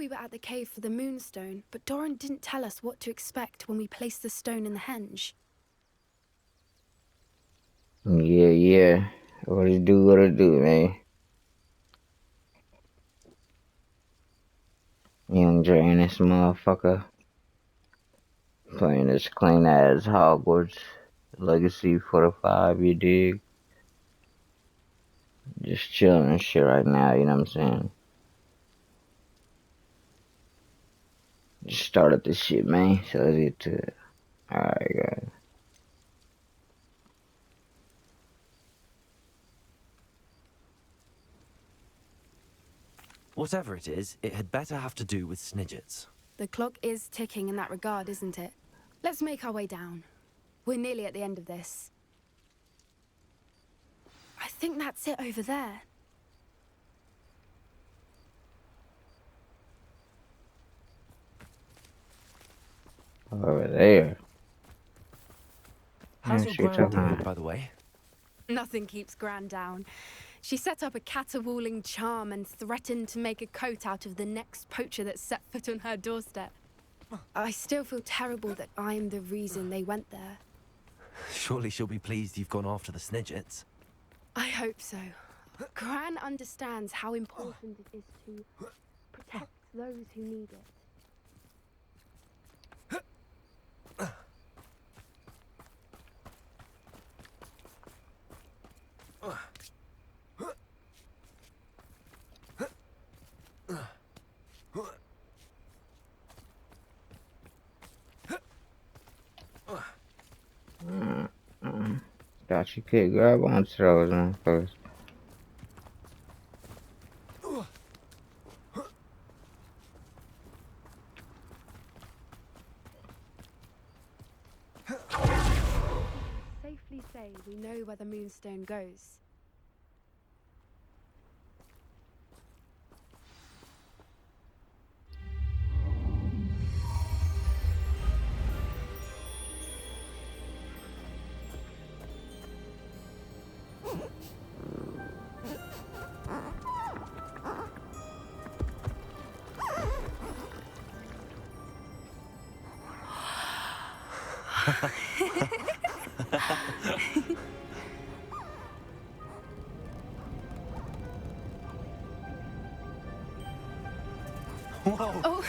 we were at the cave for the moonstone, but Doran didn't tell us what to expect when we placed the stone in the henge. Yeah. What it do, man. Young drain this motherfucker. Playing this clean ass Hogwarts Legacy for the 5, you dig? Just chilling and shit right now, you know what I'm saying? Just started this shit, man. So let's get to it. Alright, guys. Whatever it is, it had better have to do with Snidgets. The clock is ticking in that regard, isn't it? Let's make our way down. We're nearly at the end of this. I think that's it over there. Over there. How's Yeah, your shit gran talking doing, about. by the way? Nothing keeps Gran down. She set up a caterwauling charm and threatened to make a coat out of the next poacher that set foot on her doorstep. I still feel terrible that I'm the reason they went there. Surely she'll be pleased you've gone after the Snidgets. I hope so. Gran understands how important it is to protect those who need it. Thought you could grab onto those motherfuckers. Safely say we know where the moonstone goes. Whoa! Oh.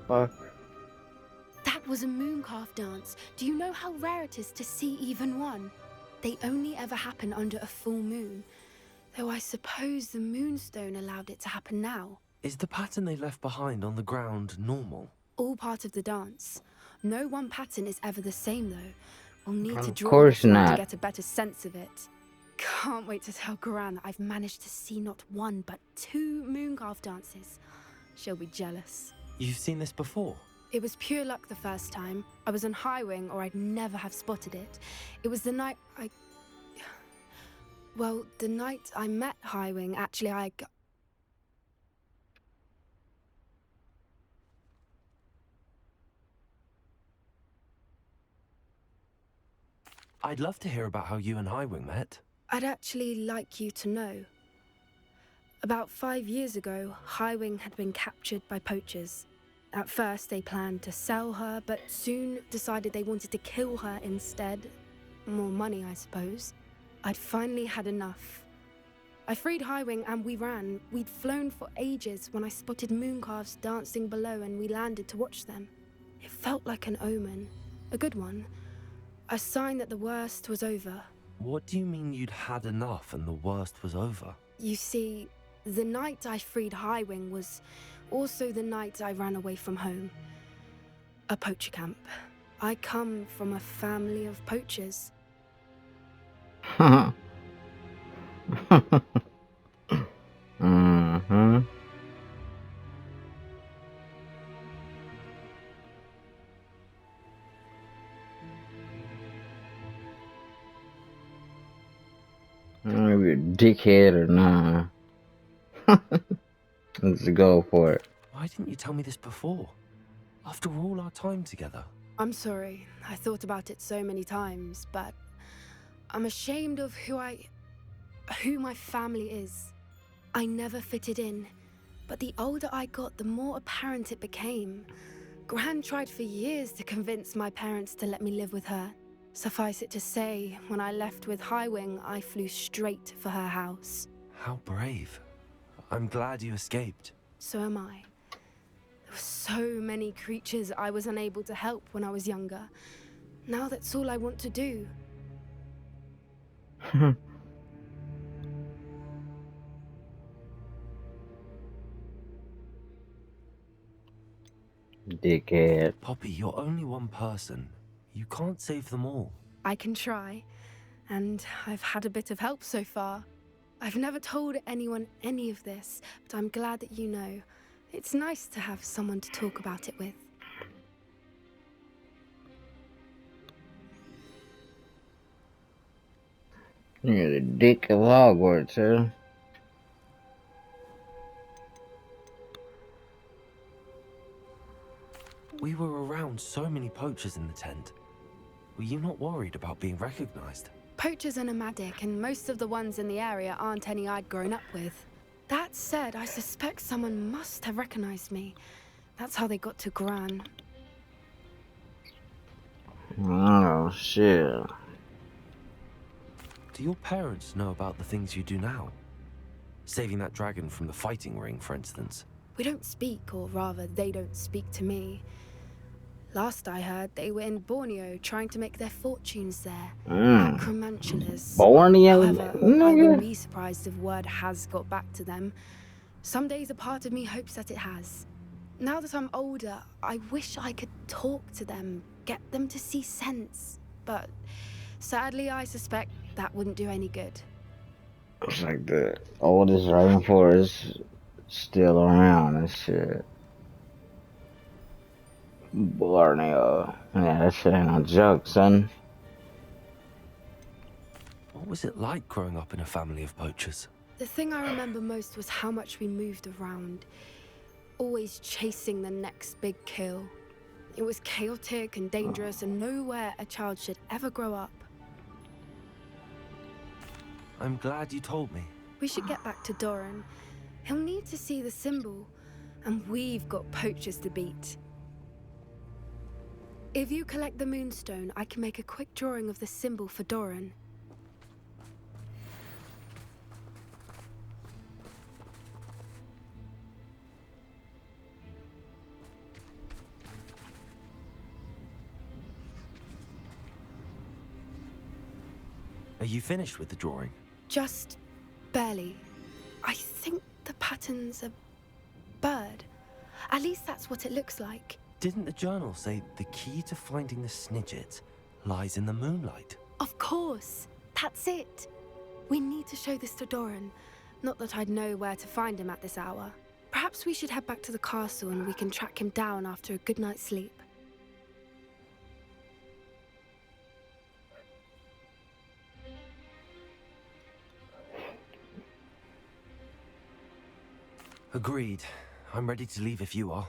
Fuck. That was a mooncalf dance. Do you know how rare it is to see even one? They only ever happen under a full moon. Though I suppose the moonstone allowed it to happen now. Is the pattern they left behind on the ground normal? All part of the dance. No one pattern is ever the same, though. We'll need to Of draw course this one not. to get a better sense of it. Can't wait to tell Gran that I've managed to see not one, but 2 mooncalf dances. She'll be jealous. You've seen this before? It was pure luck the first time. I was on Highwing, or I'd never have spotted it. It was the night Well, the night I met Highwing, actually, I'd love to hear about how you and Highwing met. I'd actually like you to know. About 5 years ago, Highwing had been captured by poachers. At first, they planned to sell her, but soon decided they wanted to kill her instead. More money, I suppose. I'd finally had enough. I freed Highwing and we ran. We'd flown for ages when I spotted mooncalves dancing below and we landed to watch them. It felt like an omen. A good one. A sign that the worst was over. What do you mean you'd had enough and the worst was over? You see, the night I freed Highwing was also the night I ran away from home. A poacher camp. I come from a family of poachers. Mm-hmm. Maybe a dickhead or nah. Let's go for it. Why didn't you tell me this before? After all our time together. I'm sorry. I thought about it so many times, but I'm ashamed of who my family is. I never fitted in, but the older I got, the more apparent it became. Gran tried for years to convince my parents to let me live with her. Suffice it to say, when I left with Highwing, I flew straight for her house. How brave. I'm glad you escaped. So am I. There were so many creatures I was unable to help when I was younger. Now that's all I want to do. Dickhead. Poppy, you're only one person. You can't save them all. I can try, and I've had a bit of help so far. I've never told anyone any of this, but I'm glad that you know. It's nice to have someone to talk about it with. You're the dick of Hogwarts, huh? We were around so many poachers in the tent. Were you not worried about being recognized? Poachers are nomadic, and most of the ones in the area aren't any I'd grown up with. That said, I suspect someone must have recognized me. That's how they got to Gran. Oh, shit. Do your parents know about the things you do now? Saving that dragon from the fighting ring, for instance. We don't speak, or rather, they don't speak to me. Last I heard, they were in Borneo trying to make their fortunes there. At Cremantulas. Borneo, However, I nigga. wouldn't be surprised if word has got back to them. Some days a part of me hopes that it has. Now that I'm older, I wish I could talk to them, get them to see sense. But sadly, I suspect that wouldn't do any good. It's like the oldest rainforest still around and shit. Borneo. Yeah, that shit ain't no joke, son. What was it like growing up in a family of poachers? The thing I remember most was how much we moved around, always chasing the next big kill. It was chaotic and dangerous, and nowhere a child should ever grow up. I'm glad you told me. We should get back to Doran. He'll need to see the symbol, and we've got poachers to beat. If you collect the moonstone, I can make a quick drawing of the symbol for Doran. Are you finished with the drawing? Just barely. I think the pattern's a bird. At least that's what it looks like. Didn't the journal say the key to finding the Snidget lies in the moonlight? Of course. That's it. We need to show this to Doran. Not that I'd know where to find him at this hour. Perhaps we should head back to the castle and we can track him down after a good night's sleep. Agreed. I'm ready to leave if you are.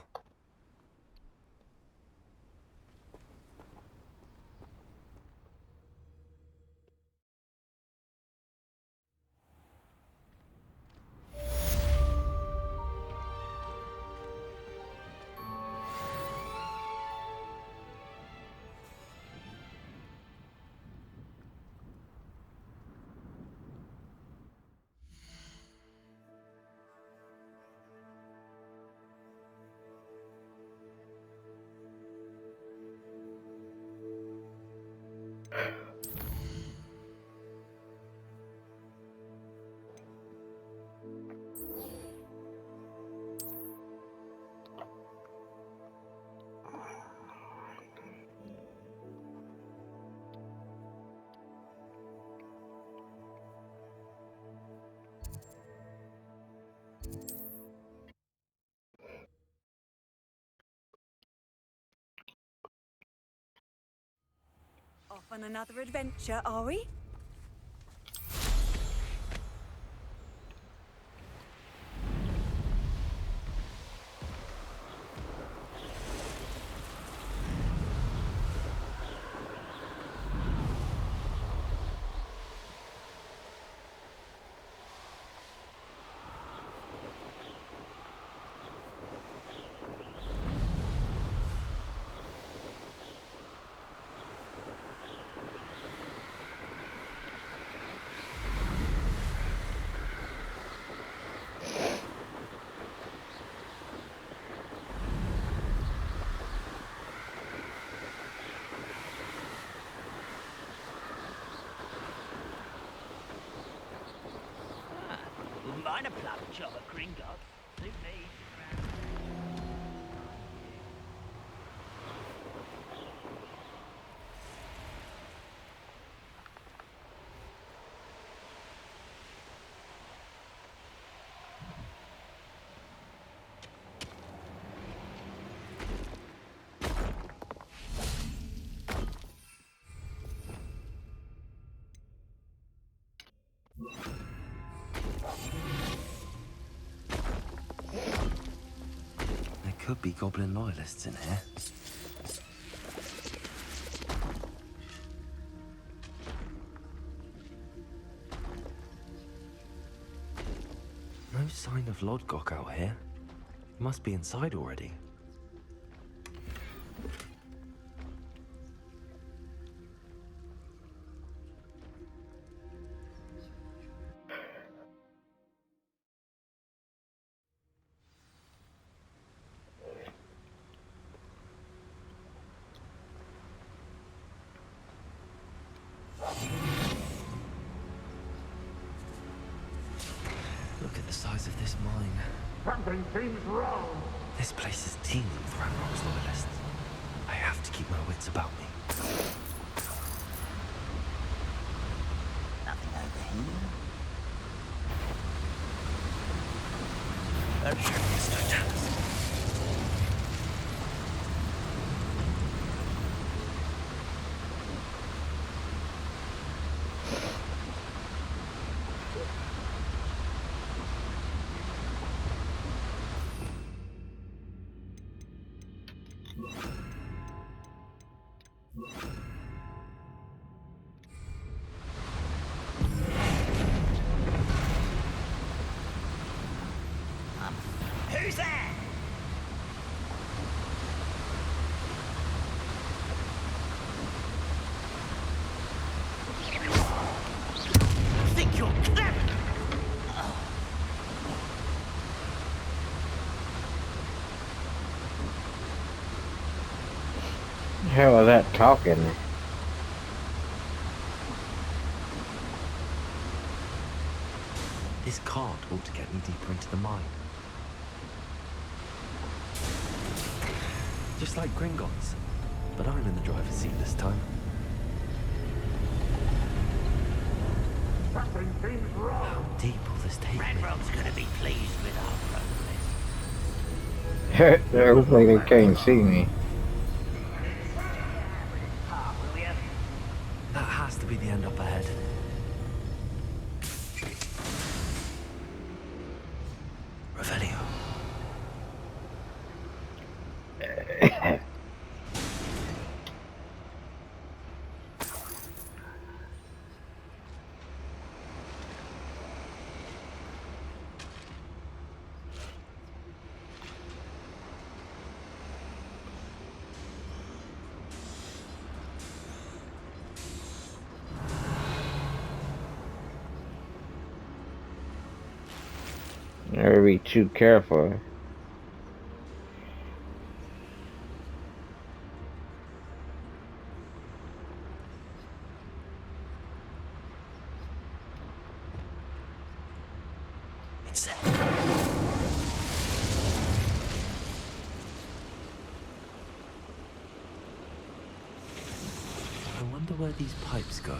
Off on another adventure, are we? And a plum job at Gringotts. Suit me. There could be goblin loyalists in here. No sign of Lodgok out here. He must be inside already. Look at the size of this mine. Something seems wrong. This place is teeming with Ranrock's loyalists. I have to keep my wits about me. Nothing over here. A curious totality. Who's there? Think you're clever? The hell was that talking? This cart ought to get me deeper into the mine. Just like Gringotts. But I'm in the driver's seat this time. Something seems How wrong. deep will this take me? Ranrock's gonna be pleased with our progress. Hopefully they can't see me. Will you? That has to be the end up ahead. Revelio. Never be too careful. It's set. I wonder where these pipes go.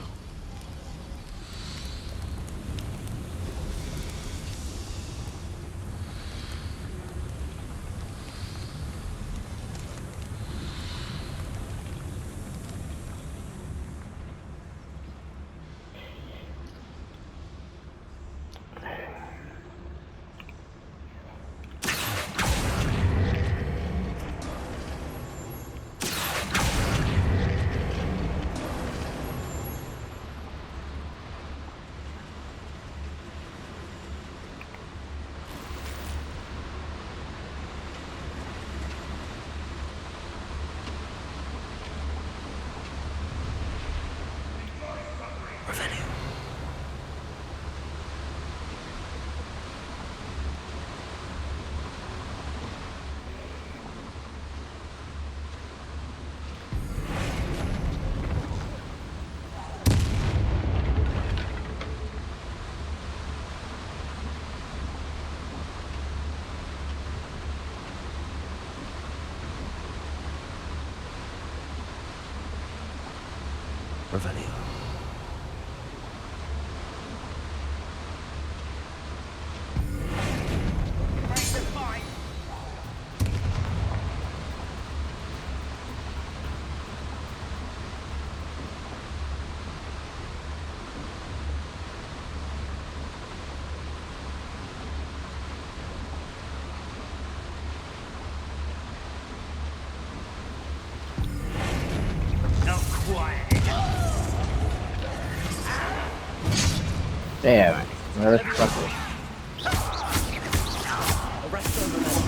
Revelio. Not quiet. Damn it, motherfucker. Arrest on the left.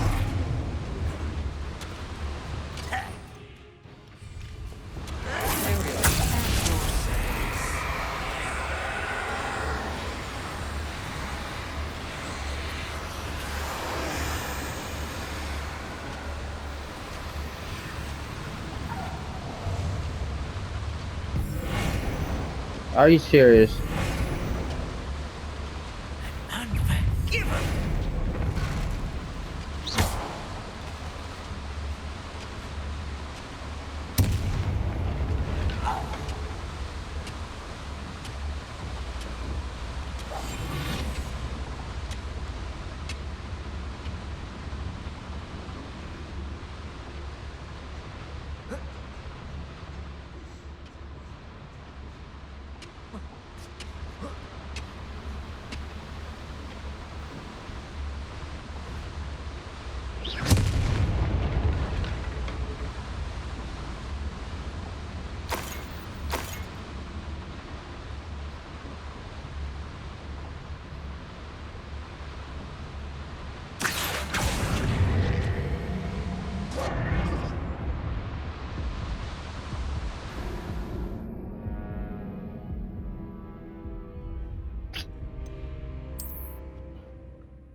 Are you serious? Unforgiven.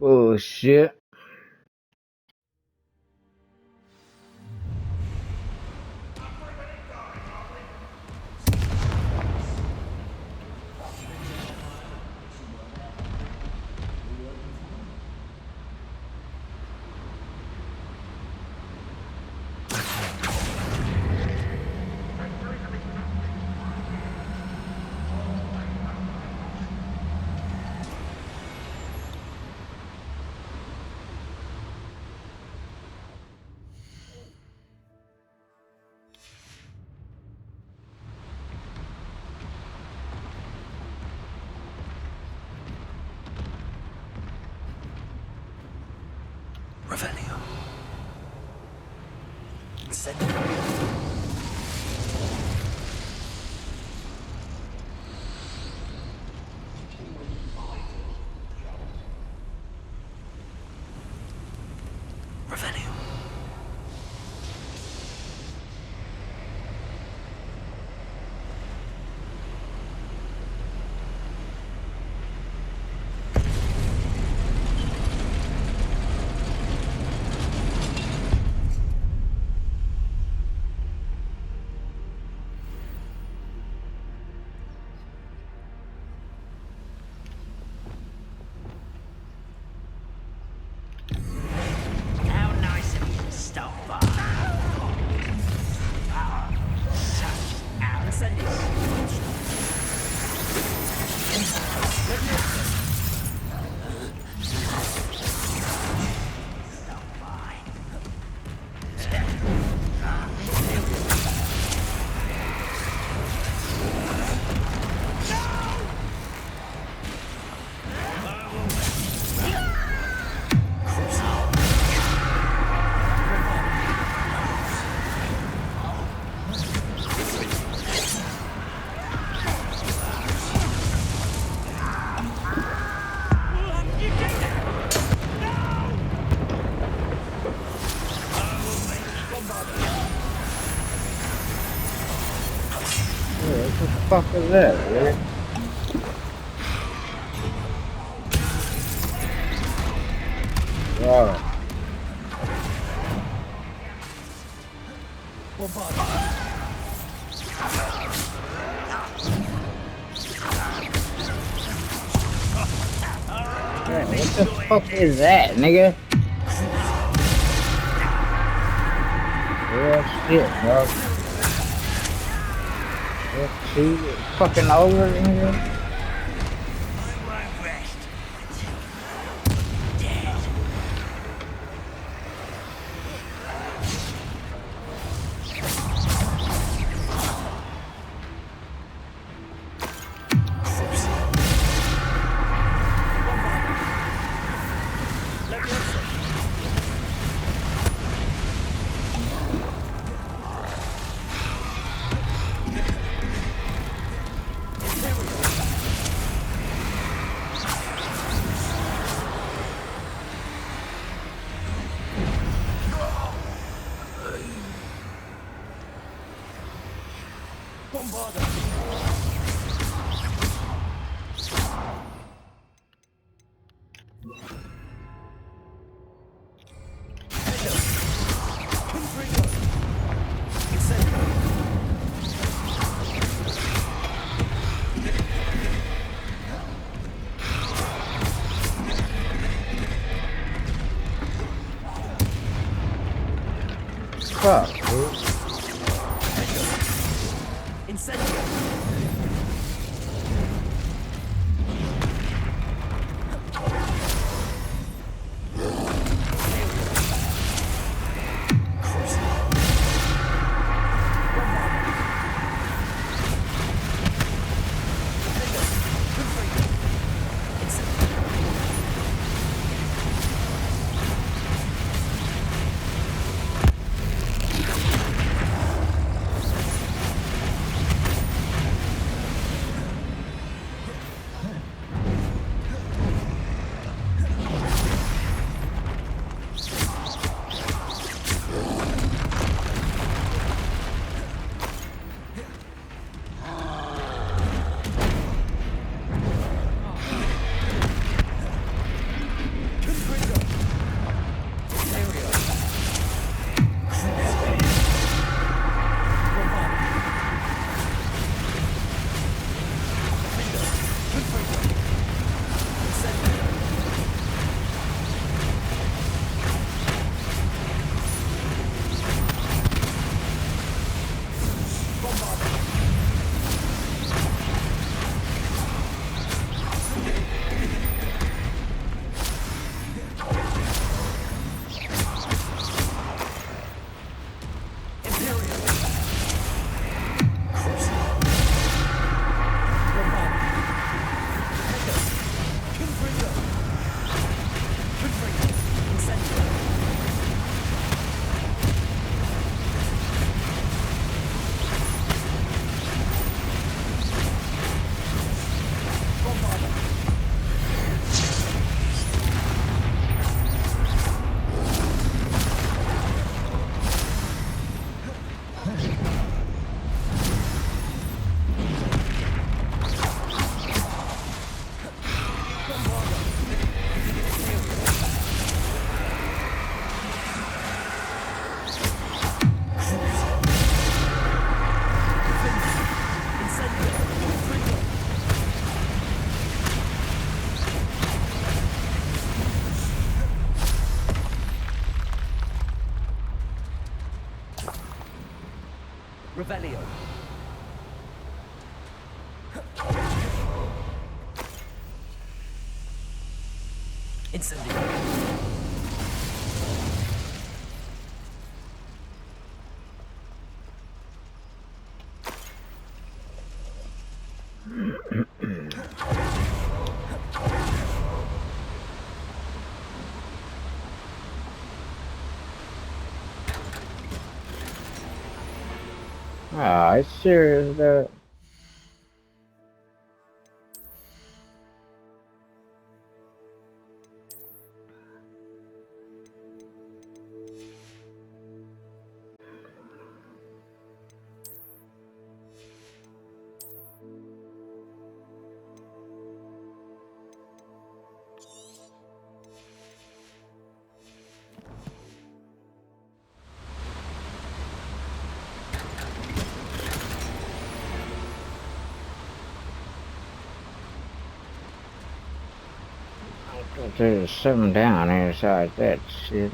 Oh shit. Revelio. Send Revelio. How nice of you to stop by. Such arrogance. Stop by. What the fuck is that, man? Wow. Man, what the fuck is that, nigga? Real shit, dog. See, fucking over, nigga. I won't rest until you're dead. Fuck, dude. Revelio. Incendio. Ah, it's serious, though. There's something down inside that shit.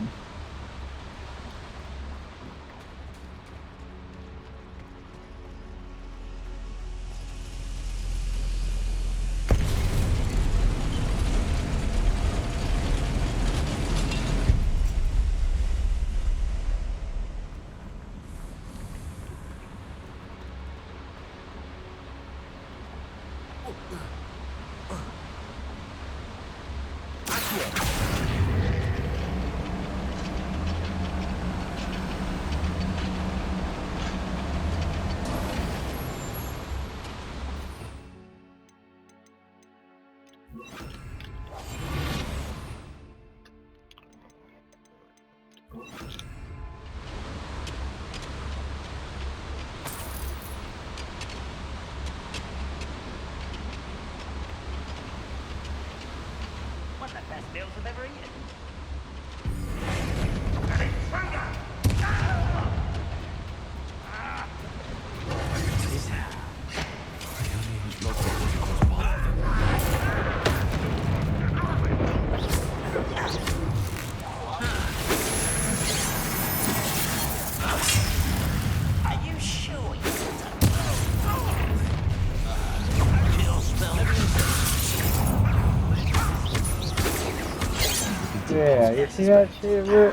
One of the best meals I've ever eaten. Are you sure you Yeah, you see that shit, bro?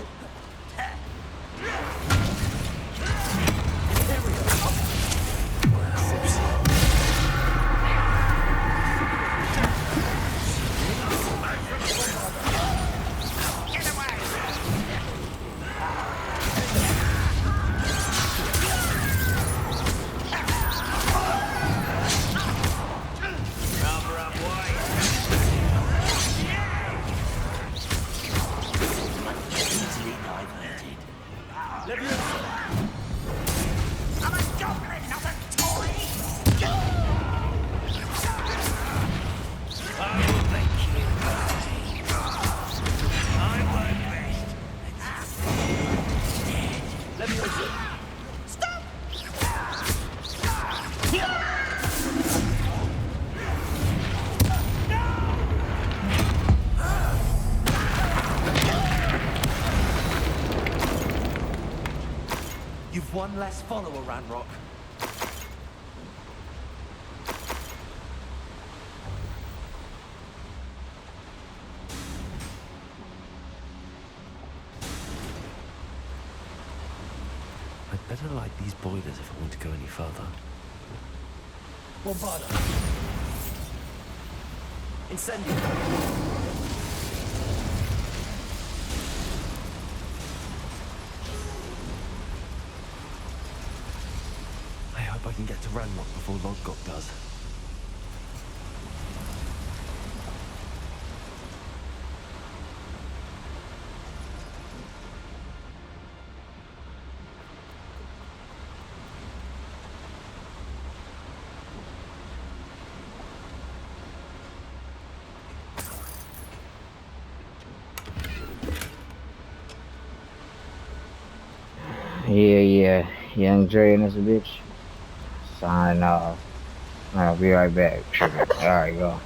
I'm a goblin, not a toy! I will make you pay. I won't rest. Let me listen. Stop! You've one less follower, Ranrock. I'd better light these boilers if I want to go any further. Bombada. Incendio. I hope I can get to Ranrock before Lodgok does. Yeah. Young Dre and this bitch. Signing off. I'll be right back. Alright, go.